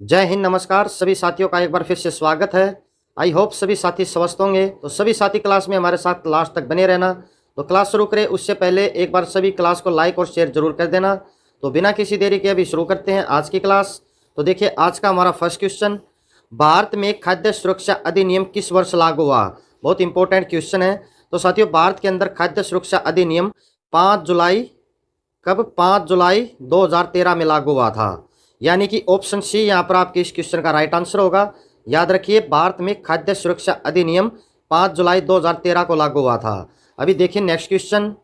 जय हिंद, नमस्कार सभी साथियों का एक बार फिर से स्वागत है। आई होप सभी साथी स्वस्थ होंगे। तो सभी साथी क्लास में हमारे साथ लास्ट तक बने रहना। तो क्लास शुरू करें उससे पहले एक बार सभी क्लास को लाइक और शेयर जरूर कर देना। तो बिना किसी देरी के अभी शुरू करते हैं आज की क्लास। तो देखिए आज का हमारा फर्स्ट क्वेश्चन, भारत में खाद्य सुरक्षा अधिनियम किस वर्ष लागू हुआ? बहुत इंपॉर्टेंट क्वेश्चन है। तो साथियों भारत के अंदर खाद्य सुरक्षा अधिनियम 5 जुलाई 2013 में लागू हुआ था। यानी कि ऑप्शन सी यहाँ पर आपके इस क्वेश्चन का राइट आंसर होगा। याद रखिए भारत में खाद्य सुरक्षा अधिनियम 5 जुलाई 2013 को लागू हुआ था। अभी देखिए नेक्स्ट क्वेश्चन,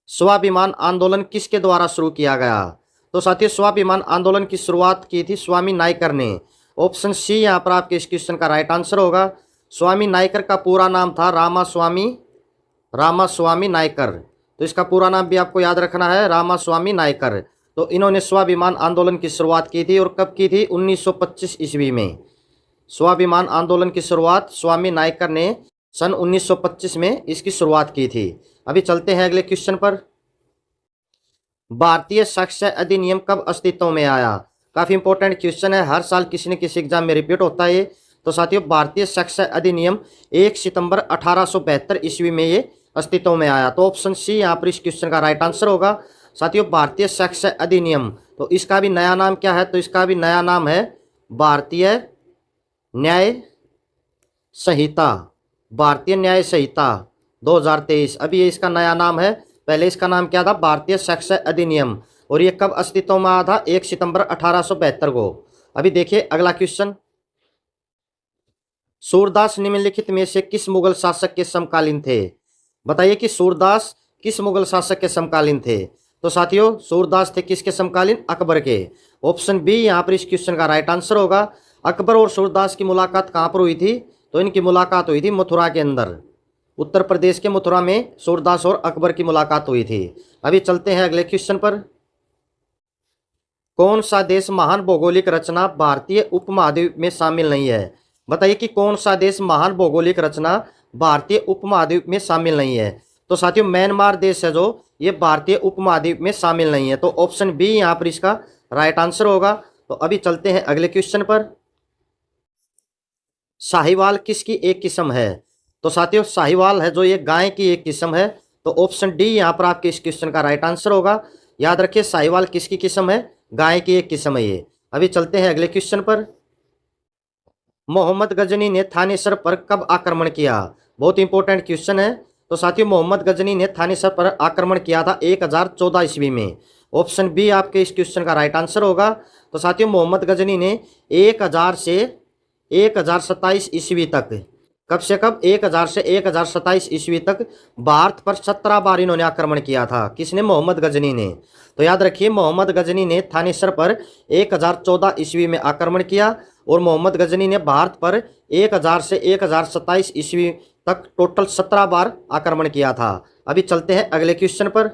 स्वाभिमान आंदोलन किसके द्वारा शुरू किया गया? तो साथियों स्वाभिमान आंदोलन की शुरुआत की थी स्वामी नाइकर ने। ऑप्शन सी यहाँ पर आपके इस क्वेश्चन का राइट आंसर होगा। स्वामी नाइकर का पूरा नाम था रामास्वामी नायकर। तो इसका पूरा नाम भी आपको याद रखना है, रामास्वामी नायकर। तो इन्होंने स्वाभिमान आंदोलन की शुरुआत की थी और कब की थी? 1925 ईस्वी में। स्वाभिमान आंदोलन की शुरुआत स्वामी नायकर ने सन 1925 में इसकी शुरुआत की थी। अभी चलते हैं अगले क्वेश्चन पर। भारतीय साक्ष्य अधिनियम कब अस्तित्व में आया? काफी इंपॉर्टेंट क्वेश्चन है, हर साल किसी न किसी एग्जाम में रिपीट होता है। तो साथियों भारतीय साक्ष्य अधिनियम 1 सितंबर 1872 ईस्वी में ये अस्तित्व में आया। तो ऑप्शन सी यहाँ पर इस क्वेश्चन का राइट आंसर होगा। साथियों भारतीय साक्ष्य अधिनियम, तो इसका भी नया नाम क्या है? तो इसका भी नया नाम है भारतीय न्याय संहिता। भारतीय न्याय संहिता 2023 अभी ये इसका नया नाम है। पहले इसका नाम क्या था? भारतीय साक्ष्य अधिनियम। और ये कब अस्तित्व में आया था? 1 सितंबर 1872 को। अभी देखिए अगला क्वेश्चन, सूरदास निम्नलिखित में से किस मुगल शासक के समकालीन थे? बताइए कि सूरदास किस मुगल शासक के समकालीन थे? तो साथियों सूरदास थे किसके समकालीन? अकबर के। ऑप्शन बी यहाँ पर इस क्वेश्चन का राइट आंसर होगा। अकबर और सूरदास की मुलाकात कहाँ पर हुई थी? तो इनकी मुलाकात हुई थी मथुरा के अंदर, उत्तर प्रदेश के मथुरा में सूरदास और अकबर की मुलाकात हुई थी। अभी चलते हैं अगले क्वेश्चन पर। कौन सा देश महान भौगोलिक रचना भारतीय उपमहाद्वीप में शामिल नहीं है? बताइए कि कौन सा देश महान भौगोलिक रचना भारतीय उपमहाद्वीप में शामिल नहीं है? तो साथियों म्यांमार देश है जो ये भारतीय उपमहाद्वीप में शामिल नहीं है। तो ऑप्शन बी यहाँ पर इसका राइट आंसर होगा। तो अभी चलते हैं अगले क्वेश्चन पर। साहिवाल किसकी एक किस्म है? तो साथियों साहिवाल है जो ये गाय की एक किस्म है। तो ऑप्शन डी यहाँ पर आपके इस क्वेश्चन का राइट आंसर होगा। याद रखिए साहिवाल किसकी किस्म है? गाय की एक किस्म है ये। अभी चलते हैं अगले क्वेश्चन पर। मोहम्मद गजनी ने थानेसर पर कब आक्रमण किया? बहुत इंपॉर्टेंट क्वेश्चन है। तो साथियों मोहम्मद गजनी ने थानेसर पर आक्रमण किया था 1014 ईस्वी में। ऑप्शन बी आपके इस क्वेश्चन का राइट आंसर होगा। तो साथियों मोहम्मद गजनी ने 1000 से 1027 ईस्वी तक, कब से कब? 1000 से 1027 ईस्वी तक भारत पर 17 बार इन्होंने आक्रमण किया था। किसने? मोहम्मद गजनी ने। तो याद रखिए मोहम्मद गजनी ने थानेसर पर 1014 ईस्वी में आक्रमण किया और मोहम्मद गजनी ने भारत पर 1000 से 1027 ईस्वी तक टोटल 17 बार आक्रमण किया था। अभी चलते हैं अगले क्वेश्चन पर।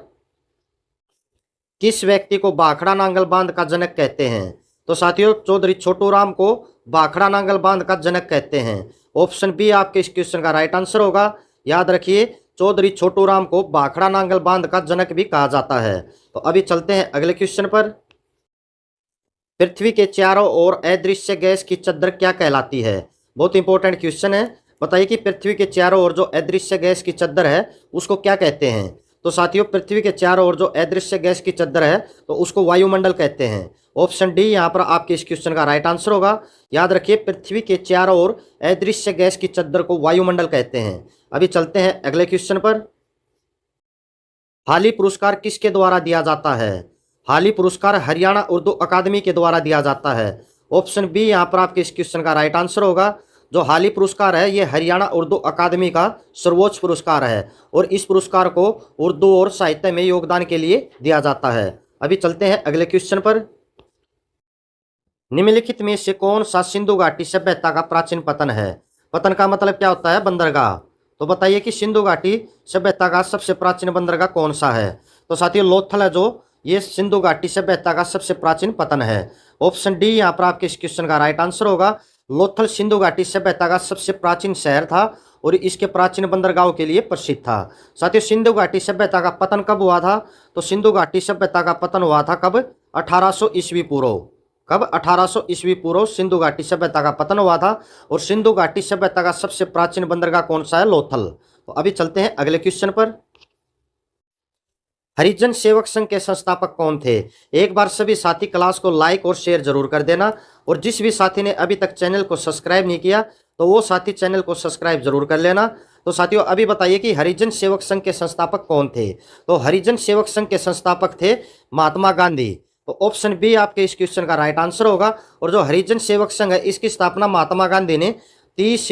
किस व्यक्ति को भाखड़ा नांगल बांध का जनक कहते हैं? तो साथियों चौधरी छोटू राम को भाखड़ा नांगल बांध का जनक कहते हैं। ऑप्शन बी आपके इस क्वेश्चन का राइट आंसर होगा। याद रखिए चौधरी छोटू राम को भाखड़ा नांगल बांध का जनक भी कहा जाता है। तो अभी चलते हैं अगले क्वेश्चन पर। पृथ्वी के चारों ओर अदृश्य गैस की चद्दर क्या कहलाती है? बहुत इंपॉर्टेंट क्वेश्चन है। बताइए कि पृथ्वी के चारों ओर जो अदृश्य गैस की चद्दर है उसको क्या कहते हैं? तो साथियों पृथ्वी के चारों ओर जो अदृश्य गैस की चद्दर है तो उसको वायुमंडल कहते हैं। ऑप्शन डी यहाँ पर आपके इस क्वेश्चन का राइट आंसर होगा। याद रखिए पृथ्वी के चारों ओर अदृश्य गैस की चद्दर को वायुमंडल कहते हैं। अभी चलते हैं अगले क्वेश्चन पर। हाली पुरस्कार किसके द्वारा दिया जाता है? हाली पुरस्कार हरियाणा उर्दू अकादमी के द्वारा दिया जाता है। ऑप्शन बी यहाँ पर आपके इस क्वेश्चन का राइट आंसर होगा। जो हाली पुरस्कार है ये हरियाणा उर्दू अकादमी का सर्वोच्च पुरस्कार है और इस पुरस्कार को उर्दू और साहित्य में योगदान के लिए दिया जाता है। अभी चलते हैं अगले क्वेश्चन पर। निम्नलिखित में से कौन सा सिंधु घाटी सभ्यता का प्राचीन पतन है? पतन का मतलब क्या होता है? बंदरगाह। तो बताइए कि सिंधु घाटी सभ्यता का सबसे प्राचीन बंदरगाह कौन सा है? तो साथियों लोथल है जो ये सिंधु घाटी सभ्यता का सबसे प्राचीन पतन है। ऑप्शन डी यहाँ पर आपके इस क्वेश्चन का राइट आंसर होगा। लोथल सिंधु घाटी सभ्यता का सबसे प्राचीन शहर था और इसके प्राचीन बंदरगाहों के लिए प्रसिद्ध था। साथियों सिंधु घाटी सभ्यता का पतन कब हुआ था? तो सिंधु घाटी सभ्यता का पतन हुआ था कब? 1800 ईस्वी पूर्व। कब? 1800 ईस्वी पूर्व सिंधु घाटी सभ्यता का पतन हुआ था। और सिंधु घाटी सभ्यता का सबसे प्राचीन बंदरगाह कौन सा है? लोथल। तो अभी चलते हैं अगले क्वेश्चन पर। हरिजन सेवक संघ के संस्थापक कौन थे? एक बार सभी साथी क्लास को लाइक और शेयर जरूर कर देना। और जिस भी साथी ने अभी तक चैनल को सब्सक्राइब नहीं किया तो वो साथी चैनल को सब्सक्राइब जरूर कर लेना। तो साथियों अभी बताइए कि हरिजन सेवक संघ के संस्थापक कौन थे? तो हरिजन सेवक संघ के संस्थापक थे महात्मा गांधी। तो ऑप्शन बी आपके इस क्वेश्चन का राइट आंसर होगा। और जो हरिजन सेवक संघ है इसकी स्थापना महात्मा गांधी ने 30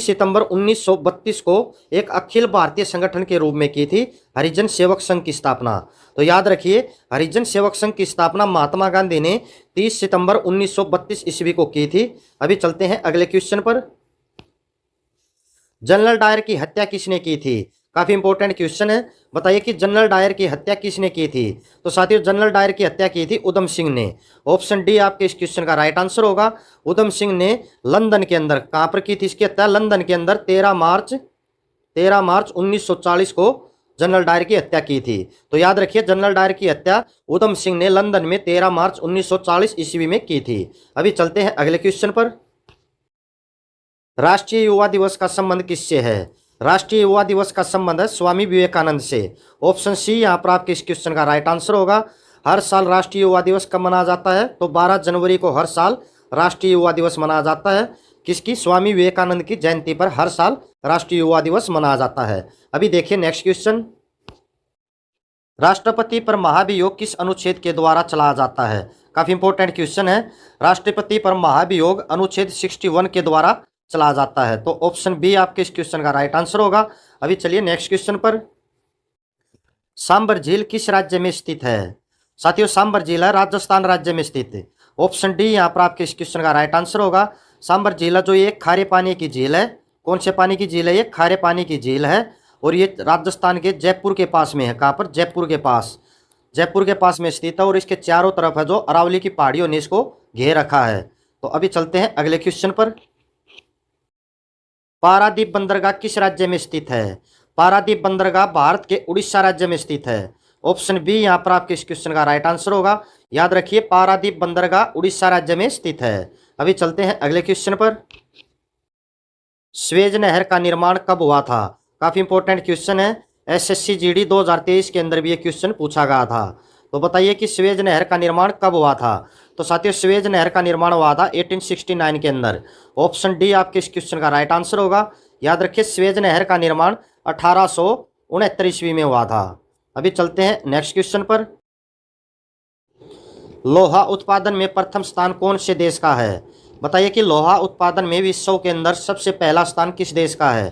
सितंबर 1932 को एक अखिल भारतीय संगठन के रूप में की थी, हरिजन सेवक संघ की स्थापना। तो याद रखिए, हरिजन सेवक संघ की स्थापना महात्मा गांधी ने 30 सितंबर 1932 ईस्वी को की थी। अभी चलते हैं अगले क्वेश्चन पर। जनरल डायर की हत्या किसने की थी? काफी इंपॉर्टेंट क्वेश्चन है। बताइए कि जनरल डायर की हत्या किसने की थी? तो साथियों जनरल डायर की हत्या की थी उधम सिंह ने। ऑप्शन डी आपके इस क्वेश्चन का राइट आंसर होगा। उधम सिंह ने लंदन के अंदर, कहां पर की थी इसकी हत्या? लंदन के अंदर 13 मार्च 1940 को जनरल डायर की हत्या की थी। तो याद रखिए, जनरल डायर की हत्या उधम सिंह ने लंदन में 13 मार्च 1940 ईस्वी में की थी। अभी चलते हैं अगले क्वेश्चन पर। राष्ट्रीय युवा दिवस का संबंध किससे है? राष्ट्रीय युवा दिवस का संबंध है स्वामी विवेकानंद से। ऑप्शन सी यहाँ पर आपके इस क्वेश्चन का राइट आंसर होगा। हर साल राष्ट्रीय युवा दिवस कब मनाया जाता है? तो 12 जनवरी को हर साल राष्ट्रीय युवा दिवस मनाया जाता है। किसकी? स्वामी विवेकानंद की जयंती पर हर साल राष्ट्रीय युवा दिवस मनाया जाता है। अभी देखिए नेक्स्ट क्वेश्चन। राष्ट्रपति पर महाभियोग किस अनुच्छेद के द्वारा चलाया जाता है? काफी इंपॉर्टेंट क्वेश्चन है। राष्ट्रपति पर महाभियोग अनुच्छेद 61 के द्वारा चला जाता है। तो ऑप्शन बी आपके इस क्वेश्चन का राइट आंसर होगा। अभी चलिए नेक्स्ट क्वेश्चन पर। सांबर झील किस राज्य में स्थित है? साथियों सांबर झील है राजस्थान राज्य में स्थित। ऑप्शन डी यहाँ पर आपके इस क्वेश्चन का राइट आंसर होगा। सांबर झील जो ये खारे पानी की झील है। कौन से पानी की झील है? ये खारे पानी की झील है। और ये राजस्थान के जयपुर के पास में है। कहाँ पर? जयपुर के पास में स्थित है। और इसके चारों तरफ है जो अरावली की पहाड़ियों ने इसको घेर रखा है। तो अभी चलते हैं अगले क्वेश्चन पर। पारादीप बंदरगाह किस राज्य में स्थित है? पारादीप बंदरगाह भारत के उड़ीसा राज्य में स्थित है। ऑप्शन बी यहाँ पर आपके इस क्वेश्चन का राइट आंसर होगा। याद रखिए, पारादीप बंदरगाह उड़ीसा राज्य में स्थित है। अभी चलते हैं अगले क्वेश्चन पर। स्वेज नहर का निर्माण कब हुआ था? काफी इंपॉर्टेंट क्वेश्चन है। SSC GD 2023 के अंदर भी ये क्वेश्चन पूछा गया था। तो बताइए कि स्वेज नहर का निर्माण कब हुआ था? तो साथियों स्वेज नहर का निर्माण हुआ था 1869 के अंदर। ऑप्शन डी आपके इस क्वेश्चन का राइट आंसर होगा। याद रखिए, स्वेज नहर का निर्माण 1869 ईस्वी में हुआ था। अभी चलते हैं नेक्स्ट क्वेश्चन पर। लोहा उत्पादन में प्रथम स्थान कौन से देश का है? बताइए कि लोहा उत्पादन में विश्व के अंदर सबसे पहला स्थान किस देश का है?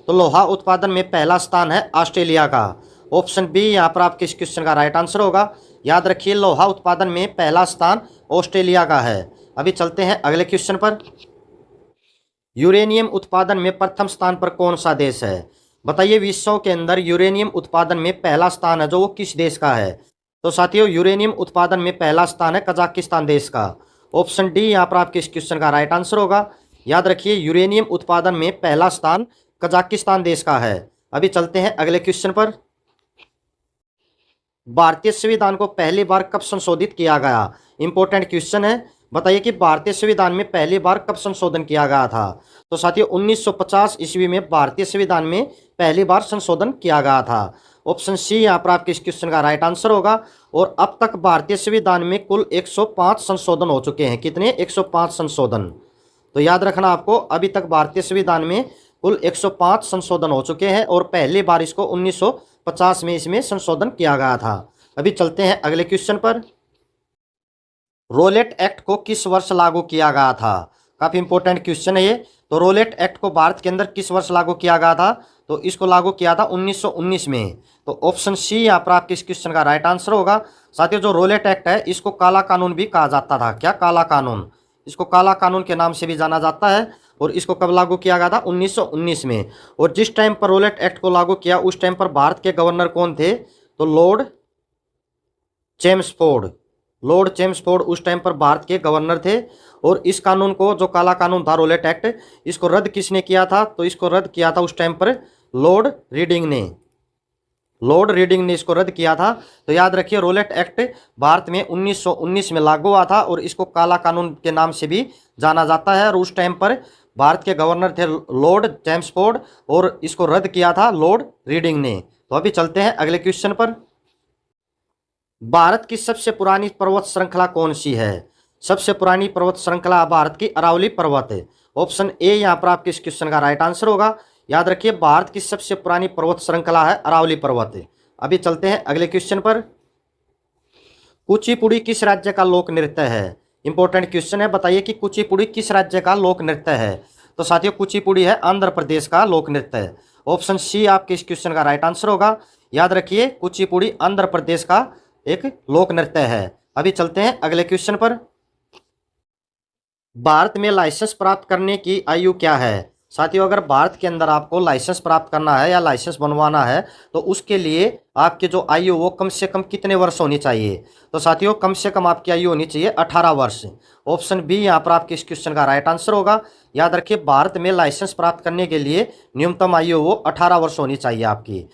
तो लोहा उत्पादन में पहला स्थान है ऑस्ट्रेलिया का। ऑप्शन बी यहाँ पर आपके इस क्वेश्चन का राइट आंसर होगा। याद रखिए, लोहा उत्पादन में पहला स्थान ऑस्ट्रेलिया का है। अभी चलते हैं अगले क्वेश्चन पर। यूरेनियम उत्पादन में प्रथम स्थान पर कौन सा देश है? बताइए विश्व के अंदर यूरेनियम उत्पादन में पहला स्थान है जो वो किस देश का है? तो साथियों यूरेनियम उत्पादन में पहला स्थान है कजाकिस्तान देश का। ऑप्शन डी यहाँ पर आपके इस क्वेश्चन का राइट आंसर होगा। याद रखिए, यूरेनियम उत्पादन में पहला स्थान कजाकिस्तान देश का है। अभी चलते हैं अगले क्वेश्चन पर। भारतीय संविधान को पहली बार कब संशोधित किया गया? इंपॉर्टेंट क्वेश्चन है। बताइए कि भारतीय संविधान में पहली बार कब संशोधन किया गया था? तो साथियों 1950 ईस्वी में भारतीय संविधान में पहली बार संशोधन किया गया था। ऑप्शन सी यहाँ पर आपके इस क्वेश्चन का राइट आंसर होगा। और अब तक भारतीय संविधान में कुल 105 संशोधन हो चुके हैं। कितने? 105 संशोधन। तो याद रखना आपको, अभी तक भारतीय संविधान में कुल 105 संशोधन हो चुके हैं और पहली बार इसको 1950 में इसमें संशोधन किया गया था। अभी चलते हैं अगले क्वेश्चन पर। रोलेट एक्ट को किस वर्ष लागू किया गया था? काफी इंपॉर्टेंट क्वेश्चन है ये। तो रोलेट एक्ट को भारत के अंदर किस वर्ष लागू किया गया था? तो इसको लागू किया था 1919 में। तो ऑप्शन सी यहाँ पर आपके इस क्वेश्चन का राइट आंसर होगा। साथियों जो रोलेट एक्ट है इसको काला कानून भी कहा जाता था। क्या? काला कानून। इसको काला कानून के नाम से भी जाना जाता है। और इसको कब लागू किया गया था? 1919 में। और जिस टाइम पर रोलेट एक्ट को लागू किया उस टाइम पर भारत के गवर्नर कौन थे? तो लॉर्ड चेम्सफोर्ड उस टाइम पर भारत के गवर्नर थे। और इस कानून को, जो काला कानून था रोलेट एक्ट, इसको रद्द किसने किया था? तो इसको रद्द किया था उस टाइम पर लॉर्ड रीडिंग ने। लॉर्ड रीडिंग ने इसको रद्द किया था। तो याद रखिए रोलेट एक्ट भारत में 1919 में लागू हुआ था और इसको काला कानून के नाम से भी जाना जाता है। और उस टाइम पर भारत के गवर्नर थे लॉर्ड चैम्सफोर्ड और इसको रद्द किया था लॉर्ड रीडिंग ने। तो अभी चलते हैं अगले क्वेश्चन पर। भारत की सबसे पुरानी पर्वत श्रृंखला कौन सी है? सबसे पुरानी पर्वत श्रृंखला भारत की अरावली पर्वत है। ऑप्शन ए यहाँ पर आपके इस क्वेश्चन का राइट आंसर होगा। याद रखिए भारत की सबसे पुरानी पर्वत श्रृंखला है अरावली पर्वत है। अभी चलते हैं अगले क्वेश्चन पर। कुचिपुड़ी किस राज्य का लोक नृत्य है? इंपॉर्टेंट क्वेश्चन है, बताइए कि कुचिपुड़ी किस राज्य का लोक नृत्य है? तो साथियों कुचिपुड़ी है आंध्र प्रदेश का लोक नृत्य है। ऑप्शन सी आपके इस क्वेश्चन का राइट आंसर होगा। याद रखिए कुचिपुड़ी आंध्र प्रदेश का एक लोक नृत्य है। अभी चलते हैं अगले क्वेश्चन पर। भारत में लाइसेंस प्राप्त करने की आयु क्या है? साथियों अगर भारत के अंदर आपको लाइसेंस प्राप्त करना है या लाइसेंस बनवाना है तो उसके लिए आपकी जो आयु वो कम से कम कितने वर्ष होनी चाहिए? तो साथियों कम से कम आपकी आयु होनी चाहिए 18 वर्ष। ऑप्शन बी यहाँ पर आपके इस क्वेश्चन का राइट आंसर होगा। याद रखिए भारत में लाइसेंस प्राप्त करने के लिए न्यूनतम आयु वो 18 वर्ष होनी चाहिए आपकी।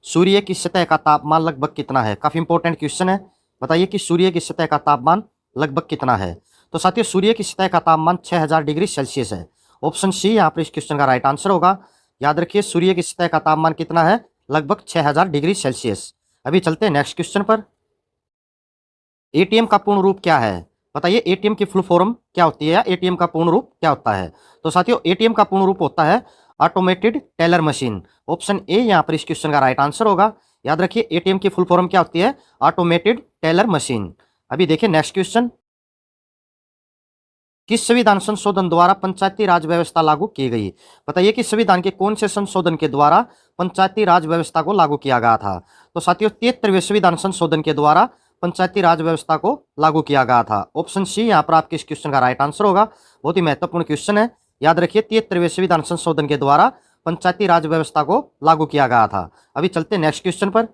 सूर्य की सतह का तापमान लगभग कितना है? काफ़ी इंपॉर्टेंट क्वेश्चन है, बताइए कि सूर्य की सतह का तापमान लगभग कितना है? तो साथियों सूर्य की सतह का तापमान 6000 डिग्री सेल्सियस है। ऑप्शन सी यहाँ पर इस क्वेश्चन का राइट आंसर होगा। याद रखिए सूर्य की सतह का तापमान कितना है? लगभग 6000 डिग्री सेल्सियस। अभी चलते हैं नेक्स्ट क्वेश्चन पर। एटीएम का पूर्ण रूप क्या है? बताइए एटीएम की फुल फॉर्म क्या होती है या एटीएम का पूर्ण रूप क्या होता है? तो साथियों एटीएम का पूर्ण रूप होता है automated teller machine. Option A यहाँ पर इस क्वेश्चन का राइट आंसर होगा। याद रखिए एटीएम की फुल फॉर्म क्या होती है? Automated teller machine. अभी देखिए नेक्स्ट क्वेश्चन। किस संविधान संशोधन द्वारा पंचायती राज व्यवस्था लागू की गई? बताइए कि संविधान के कौन से संशोधन के द्वारा पंचायती राज व्यवस्था को लागू किया गया था? तो साथियों 73वें संविधान संशोधन के द्वारा पंचायती राज व्यवस्था को लागू किया गया था। ऑप्शन सी यहाँ पर आपके इस क्वेश्चन का राइट आंसर होगा। बहुत ही महत्वपूर्ण क्वेश्चन है, याद रखिए 73वें संविधान संशोधन के द्वारा पंचायती राज व्यवस्था को लागू किया गया था। अभी चलते हैं नेक्स्ट क्वेश्चन पर।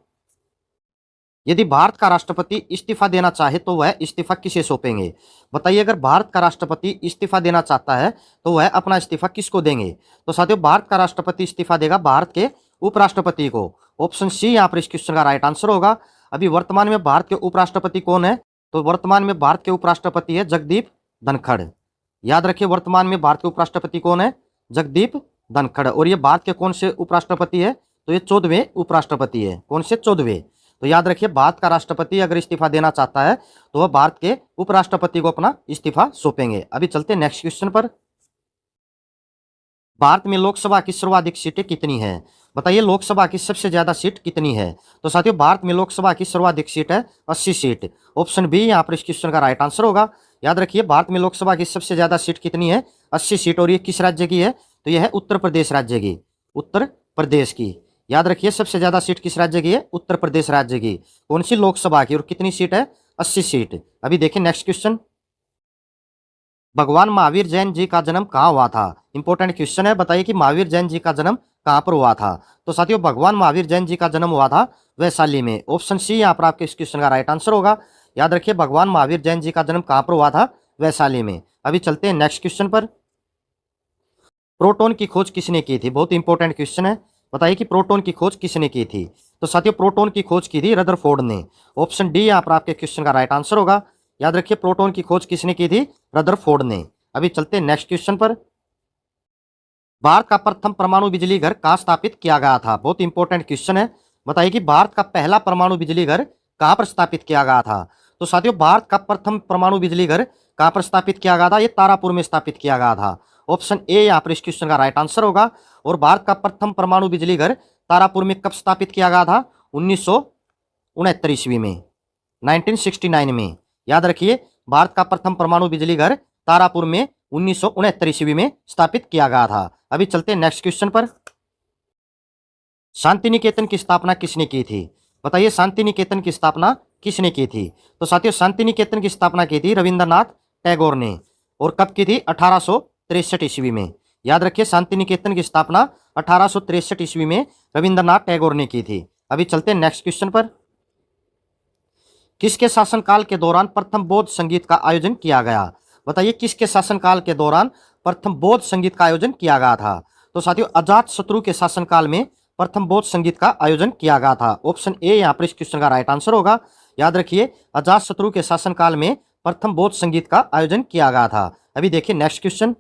यदि भारत का राष्ट्रपति इस्तीफा देना चाहे तो वह इस्तीफा किसे सौंपेंगे? बताइए अगर भारत का राष्ट्रपति इस्तीफा देना चाहता है तो वह अपना इस्तीफा किसको देंगे? तो साथियों भारत का राष्ट्रपति इस्तीफा देगा भारत के उपराष्ट्रपति को। ऑप्शन सी यहाँ पर इस क्वेश्चन का राइट आंसर होगा। अभी वर्तमान में भारत के उपराष्ट्रपति कौन है? तो वर्तमान में भारत के उपराष्ट्रपति है जगदीप धनखड़। याद रखिए वर्तमान में भारत के उपराष्ट्रपति कौन है? जगदीप धनखड़। और ये भारत के कौन से उपराष्ट्रपति है? तो ये 14वें उपराष्ट्रपति है। कौन से? 14वें। तो याद रखिए भारत का राष्ट्रपति अगर इस्तीफा देना चाहता है तो वह भारत के उपराष्ट्रपति को अपना इस्तीफा सौंपेंगे। अभी चलते हैं नेक्स्ट क्वेश्चन पर। भारत में लोकसभा की सर्वाधिक सीटें कितनी है? बताइए लोकसभा की सबसे ज्यादा सीट कितनी है? तो साथियों भारत में लोकसभा की सर्वाधिक सीट है 80 सीट। ऑप्शन बी यहाँ पर इस क्वेश्चन का राइट आंसर होगा। याद रखिए भारत में लोकसभा की सबसे ज्यादा सीट कितनी है? 80 सीट। और ये किस राज्य की है? तो यह है उत्तर प्रदेश राज्य की। उत्तर प्रदेश की। याद रखिए सबसे ज्यादा सीट किस राज्य की है? उत्तर प्रदेश राज्य की। कौन सी? लोकसभा की। और कितनी सीट है? 80 सीट। अभी देखिए नेक्स्ट क्वेश्चन। भगवान महावीर जैन जी का जन्म कहाँ हुआ था? इंपॉर्टेंट क्वेश्चन है, बताइए कि महावीर जैन जी का जन्म कहाँ पर हुआ था? तो साथियों भगवान महावीर जैन जी का जन्म हुआ था वैशाली में। ऑप्शन सी यहाँ पर आपके इस क्वेश्चन का राइट आंसर होगा। याद रखिए भगवान महावीर जैन जी का जन्म कहाँ पर हुआ था? वैशाली में। अभी चलते हैं नेक्स्ट क्वेश्चन पर। प्रोटॉन की खोज किसने की थी? बहुत इंपॉर्टेंट क्वेश्चन है, बताइए कि प्रोटॉन की खोज किसने की थी? तो साथियों प्रोटॉन की खोज की थी रदरफोर्ड ने। ऑप्शन डी यहाँ पर आपके क्वेश्चन का राइट आंसर होगा। याद रखिए प्रोटॉन की खोज किसने की थी? रदरफोर्ड ने। अभी चलते हैं नेक्स्ट क्वेश्चन पर। भारत का प्रथम परमाणु बिजली घर कहाँ स्थापित किया गया था? बहुत इंपॉर्टेंट क्वेश्चन है, बताइए कि भारत का पहला परमाणु बिजली घर कहाँ पर स्थापित किया गया था? तो साथियों भारत का प्रथम परमाणु बिजली घर कहाँ पर स्थापित किया गया था? ये तारापुर में स्थापित किया गया था। ऑप्शन ए यहाँ पर इस क्वेश्चन का राइट आंसर होगा। और भारत का प्रथम परमाणु बिजली घर तारापुर में कब स्थापित किया गया था? 1969 ईस्वी में, 1969 में। याद रखिए भारत का प्रथम परमाणु बिजली घर तारापुर में 1969 ईस्वी में स्थापित किया गया था। अभी चलते हैं नेक्स्ट क्वेश्चन पर। शांति निकेतन की स्थापना किसने की थी? बताइए शांति निकेतन की स्थापना किसने की थी? तो साथियों शांति निकेतन की स्थापना की थी रविंद्रनाथ टैगोर ने। और कब की थी? 1863 ईस्वी में। याद रखिए शांति निकेतन की स्थापना 1863 ईस्वी में रविंद्रनाथ टैगोर ने की थी। अभी चलते हैं नेक्स्ट क्वेश्चन पर। किसके शासनकाल के दौरान प्रथम बौद्ध संगीत का आयोजन किया गया? बताइए किसके शासनकाल के दौरान प्रथम बौद्ध संगीत का आयोजन किया गया था? तो साथियों अजात शत्रु के शासनकाल में प्रथम बौद्ध संगीत का आयोजन किया गया था? ऑप्शन ए यहाँ पर इस क्वेश्चन का राइट आंसर होगा। याद रखिए, अजातशत्रु के शासनकाल में प्रथम बौद्ध संगीत का आयोजन किया गया था। अभी देखिए नेक्स्ट क्वेश्चन।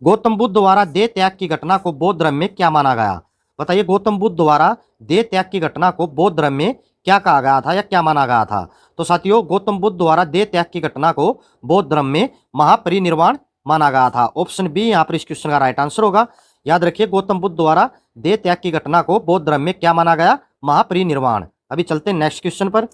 गौतम बुद्ध द्वारा देह त्याग की घटना को बौद्ध धर्म में क्या माना गया? बताइए, गौतम बुद्ध द्वारा देह त्याग की घटना को बौद्ध धर्म में क्या कहा गया था या क्या माना गया था? तो साथियों, गौतम बुद्ध द्वारा देह त्याग की घटना को बौद्ध धर्म में महापरिनिर्वाण माना गया था। ऑप्शन बी यहाँ पर इस क्वेश्चन का राइट आंसर होगा। याद रखिए, गौतम बुद्ध द्वारा देह त्याग की घटना को बौद्ध धर्म में क्या माना गया? महापरिनिर्वाण। अभी चलते हैं नेक्स्ट क्वेश्चन पर।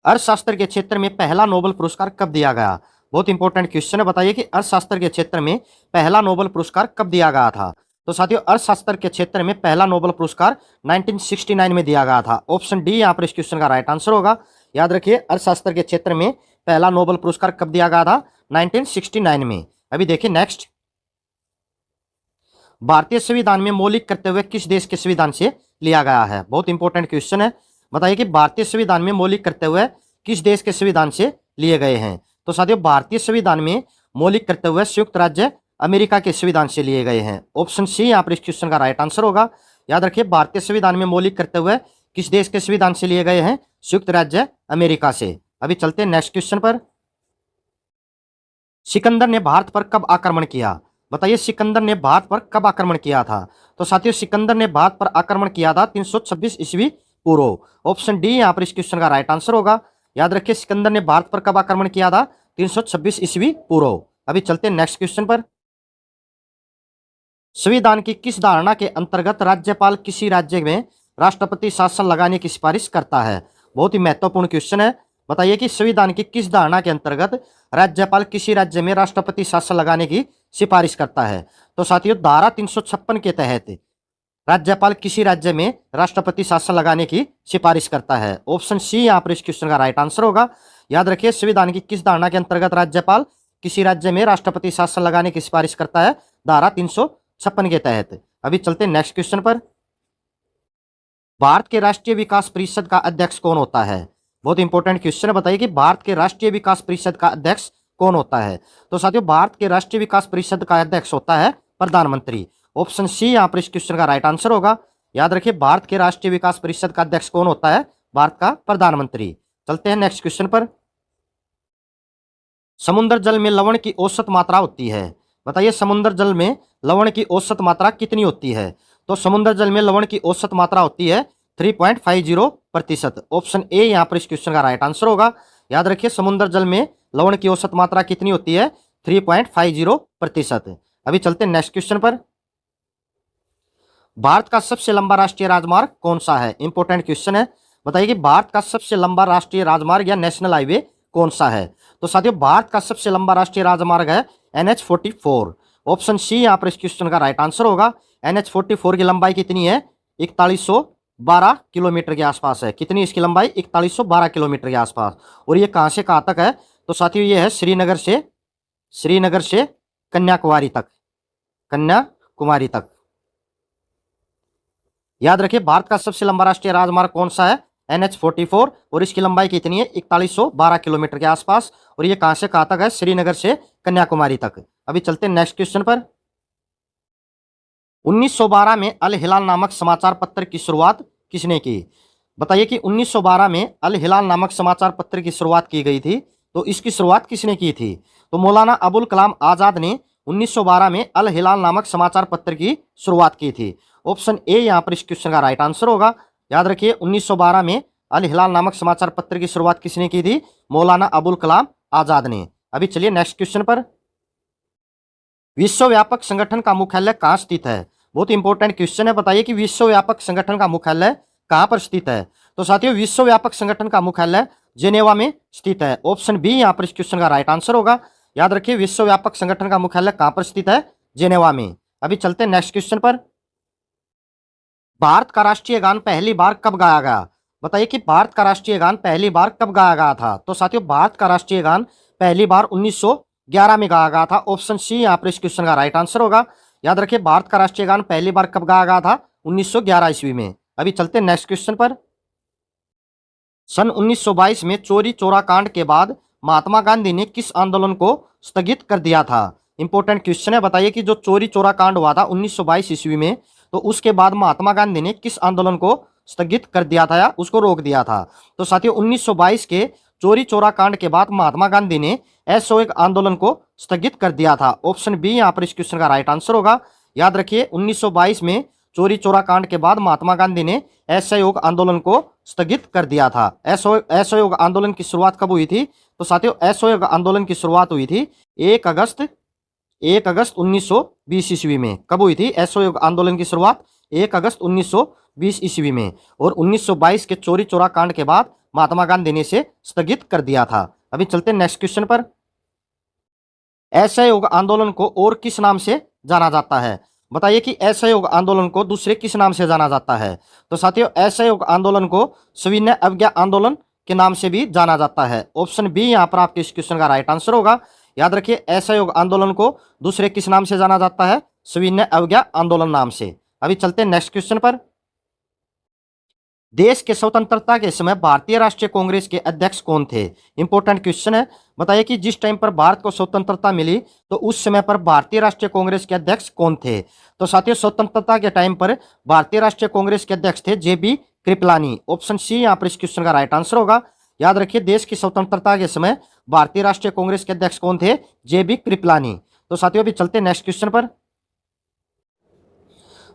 अर्थशास्त्र के क्षेत्र में पहला नोबेल पुरस्कार कब दिया गया? बहुत इंपॉर्टेंट क्वेश्चन है। बताइए कि अर्थशास्त्र के क्षेत्र में पहला नोबेल पुरस्कार कब दिया गया था? तो साथियों, अर्थशास्त्र के क्षेत्र में पहला नोबेल पुरस्कार 1969 में दिया गया था। ऑप्शन डी यहाँ पर इस क्वेश्चन का राइट आंसर होगा। याद रखिए, अर्थशास्त्र के क्षेत्र में पहला नोबेल पुरस्कार कब दिया गया था? 1969 में। अभी देखिए नेक्स्ट। भारतीय संविधान में मौलिक कर्तव्य किस देश के संविधान से लिया गया है? बहुत इंपॉर्टेंट क्वेश्चन है। बताइए कि भारतीय संविधान में मौलिक कर्तव्य किस देश के संविधान से लिए गए हैं? तो साथियों, भारतीय संविधान में मौलिक कर्तव्य संयुक्त राज्य अमेरिका के संविधान से लिए गए हैं। ऑप्शन सी यहाँ पर इस क्वेश्चन का राइट आंसर होगा। याद रखिए, भारतीय संविधान में मौलिक कर्तव्य किस देश के संविधान से लिए गए हैं? संयुक्त राज्य अमेरिका से। अभी चलते हैं नेक्स्ट क्वेश्चन पर। सिकंदर ने भारत पर कब आक्रमण किया? बताइए, सिकंदर ने भारत पर कब आक्रमण किया था? तो साथियों, सिकंदर ने भारत पर आक्रमण किया था 326 ईस्वी पूर्व। ऑप्शन डी यहाँ पर इस क्वेश्चन का राइट आंसर होगा। याद रखिए, सिकंदर ने भारत पर कब आक्रमण किया था? 326 ईस्वी पूर्व। अभी चलते हैं नेक्स्ट क्वेश्चन पर। संविधान की किस धारणा के अंतर्गत राज्यपाल किसी राज्य में राष्ट्रपति शासन लगाने की सिफारिश करता है? बहुत ही महत्वपूर्ण क्वेश्चन है। बताइए कि संविधान की किस धारणा के अंतर्गत राज्यपाल किसी राज्य में राष्ट्रपति शासन लगाने की सिफारिश करता है? तो साथियों, धारा 356 के तहत राज्यपाल किसी राज्य में राष्ट्रपति शासन लगाने की सिफारिश करता है। ऑप्शन सी यहाँ पर इस क्वेश्चन का राइट आंसर होगा। याद रखिए, संविधान की किस धारणा के अंतर्गत राज्यपाल किसी राज्य में राष्ट्रपति शासन लगाने की सिफारिश करता है? धारा 356 के तहत। अभी चलते हैं नेक्स्ट क्वेश्चन पर। भारत के राष्ट्रीय विकास परिषद का अध्यक्ष कौन होता है? बहुत इंपॉर्टेंट क्वेश्चन है। बताइए कि भारत के राष्ट्रीय विकास परिषद का अध्यक्ष कौन होता है? तो साथियों, भारत के राष्ट्रीय विकास परिषद का अध्यक्ष होता है प्रधानमंत्री। ऑप्शन सी यहाँ पर इस क्वेश्चन का राइट आंसर होगा। याद रखिए, भारत के राष्ट्रीय विकास परिषद का अध्यक्ष कौन होता है? भारत का प्रधानमंत्री। चलते हैं नेक्स्ट क्वेश्चन पर। समुद्र जल में लवण की औसत मात्रा होती है। बताइए, समुद्र जल में लवण की औसत मात्रा कितनी होती है? तो समुद्र जल में लवण की औसत मात्रा होती है 3.50%। ऑप्शन ए यहाँ पर इस क्वेश्चन का राइट आंसर होगा। याद रखिए, समुद्र जल में लवण की औसत मात्रा कितनी होती है? 3.50%। अभी चलते हैं नेक्स्ट क्वेश्चन पर। भारत का सबसे लंबा राष्ट्रीय राजमार्ग कौन सा है? इंपॉर्टेंट क्वेश्चन है। बताइए कि भारत का सबसे लंबा राष्ट्रीय राजमार्ग या नेशनल हाईवे कौन सा है? तो साथियों, भारत का सबसे लंबा राष्ट्रीय राजमार्ग है NH44। ऑप्शन सी यहाँ पर इस क्वेश्चन का राइट आंसर होगा। NH44 की लंबाई कितनी है? 4112 किलोमीटर के आसपास है। कितनी इसकी लंबाई? 4112 किलोमीटर के आसपास। और ये कहाँ से कहाँ तक है? तो साथियों, ये है श्रीनगर से कन्याकुमारी तक। याद रखिए, भारत का सबसे लंबा राष्ट्रीय राजमार्ग कौन सा है? NH44। और इसकी लंबाई कितनी है? 4112 किलोमीटर के आसपास। और ये कहां से कहां तक है? श्रीनगर से कन्याकुमारी तक। अभी चलते हैं नेक्स्ट क्वेश्चन पर। 1912 में अल हिलाल नामक समाचार पत्र की शुरुआत किसने की? बताइए कि 1912 में अल हिलाल नामक समाचार पत्र की शुरुआत की गई थी। तो इसकी शुरुआत किसने की थी? तो मौलाना अबुल कलाम आजाद ने 1912 में अल हिलाल नामक समाचार पत्र की शुरुआत की थी। ऑप्शन ए यहाँ पर इस क्वेश्चन का राइट आंसर होगा। याद रखिए, 1912 में अल हिलाल नामक समाचार पत्र की शुरुआत किसने की थी? मौलाना अबुल कलाम आजाद ने। अभी चलिए नेक्स्ट क्वेश्चन पर। विश्व व्यापक संगठन का मुख्यालय कहाँ स्थित है? बहुत इंपॉर्टेंट क्वेश्चन है। बताइए कि विश्व व्यापक संगठन का मुख्यालय कहाँ पर स्थित है? तो साथियों, विश्व व्यापक संगठन का मुख्यालय जेनेवा में स्थित है। ऑप्शन बी यहाँ पर इस क्वेश्चन का राइट आंसर होगा। याद रखिए, विश्व व्यापक संगठन का मुख्यालय कहाँ पर स्थित है? जेनेवा में। अभी चलते हैं नेक्स्ट क्वेश्चन पर। भारत का राष्ट्रीय गान पहली बार कब गाया गया? बताइए कि भारत का राष्ट्रीय गान पहली बार कब गाया गया था? तो साथियों, भारत का राष्ट्रीय गान पहली बार 1911 में गाया गया था। ऑप्शन सी यहाँ पर इस क्वेश्चन का राइट आंसर होगा। याद रखिए, भारत का राष्ट्रीय गान पहली बार कब गाया गया था? 1911 ईस्वी में। अभी चलते हैं नेक्स्ट क्वेश्चन पर। सन 1922 में चौरी चौरा कांड के बाद महात्मा गांधी ने किस आंदोलन को स्थगित कर दिया था? इंपॉर्टेंट क्वेश्चन है। बताइए कि जो चोरी चोरा कांड हुआ था 1922 ईस्वी में, तो उसके बाद महात्मा गांधी ने किस आंदोलन को स्थगित कर दिया था या उसको रोक दिया था? तो साथियों 1922 के चोरी चोरा कांड के बाद महात्मा गांधी ने असहयोग आंदोलन को स्थगित कर दिया था। ऑप्शन बी यहाँ पर इस क्वेश्चन का राइट आंसर होगा। याद रखिए 1922 में चोरी चोरा कांड के बाद महात्मा गांधी ने असहयोग आंदोलन को स्थगित कर दिया था। असहयोग आंदोलन की शुरुआत कब हुई थी? तो साथियों असहयोग आंदोलन की शुरुआत हुई थी 1 अगस्त 1920 ईस्वी में। कब हुई थी असहयोग आंदोलन की शुरुआत? 1 अगस्त 1920 ईस्वी में। और 1922 के चोरी चोरा कांड के बाद महात्मा गांधी ने इसे स्थगित कर दिया था। अभी चलते हैं नेक्स्ट क्वेश्चन पर। असहयोग आंदोलन को और किस नाम से जाना जाता है? बताइए कि असहयोग आंदोलन को दूसरे किस नाम से जाना जाता है? तो साथियों असहयोग आंदोलन को सविनय अवज्ञा आंदोलन के नाम से भी जाना जाता है। ऑप्शन बी यहाँ पर आपके इस क्वेश्चन का राइट आंसर होगा। याद रखिए असहयोग आंदोलन को दूसरे किस नाम से जाना जाता है? सविनय अवज्ञा आंदोलन नाम से। अभी चलते हैं नेक्स्ट क्वेश्चन पर। देश के स्वतंत्रता के समय भारतीय राष्ट्रीय कांग्रेस के अध्यक्ष कौन थे? इंपॉर्टेंट क्वेश्चन है। बताइए कि जिस टाइम पर भारत को स्वतंत्रता मिली तो उस समय पर भारतीय राष्ट्रीय कांग्रेस के अध्यक्ष कौन थे? तो साथियों स्वतंत्रता के टाइम पर भारतीय राष्ट्रीय कांग्रेस के अध्यक्ष थे जेबी कृपलानी। ऑप्शन सी यहाँ पर इस क्वेश्चन का राइट आंसर होगा। याद रखिए देश की स्वतंत्रता के समय भारतीय राष्ट्रीय कांग्रेस के अध्यक्ष कौन थे? जेबी कृपलानी। तो साथियों अभी चलते नेक्स्ट क्वेश्चन पर।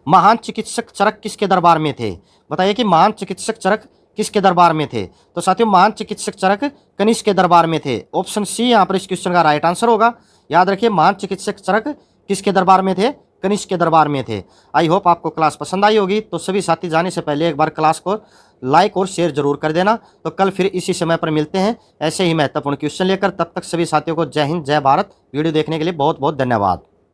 महान चिकित्सक चरक किसके दरबार में थे? बताइए कि महान चिकित्सक चरक किसके दरबार में थे? तो साथियों महान चिकित्सक चरक कनिष्क के दरबार में थे। ऑप्शन सी यहाँ पर इस क्वेश्चन का राइट आंसर होगा। याद रखिए महान चिकित्सक चरक किसके दरबार में थे? कनिष्क के दरबार में थे। आई होप आपको क्लास पसंद आई होगी। तो सभी साथी जाने से पहले एक बार क्लास को लाइक और शेयर जरूर कर देना। तो कल फिर इसी समय पर मिलते हैं ऐसे ही महत्वपूर्ण क्वेश्चन लेकर। तब तक सभी साथियों को जय हिंद जय भारत। वीडियो देखने के लिए बहुत बहुत धन्यवाद।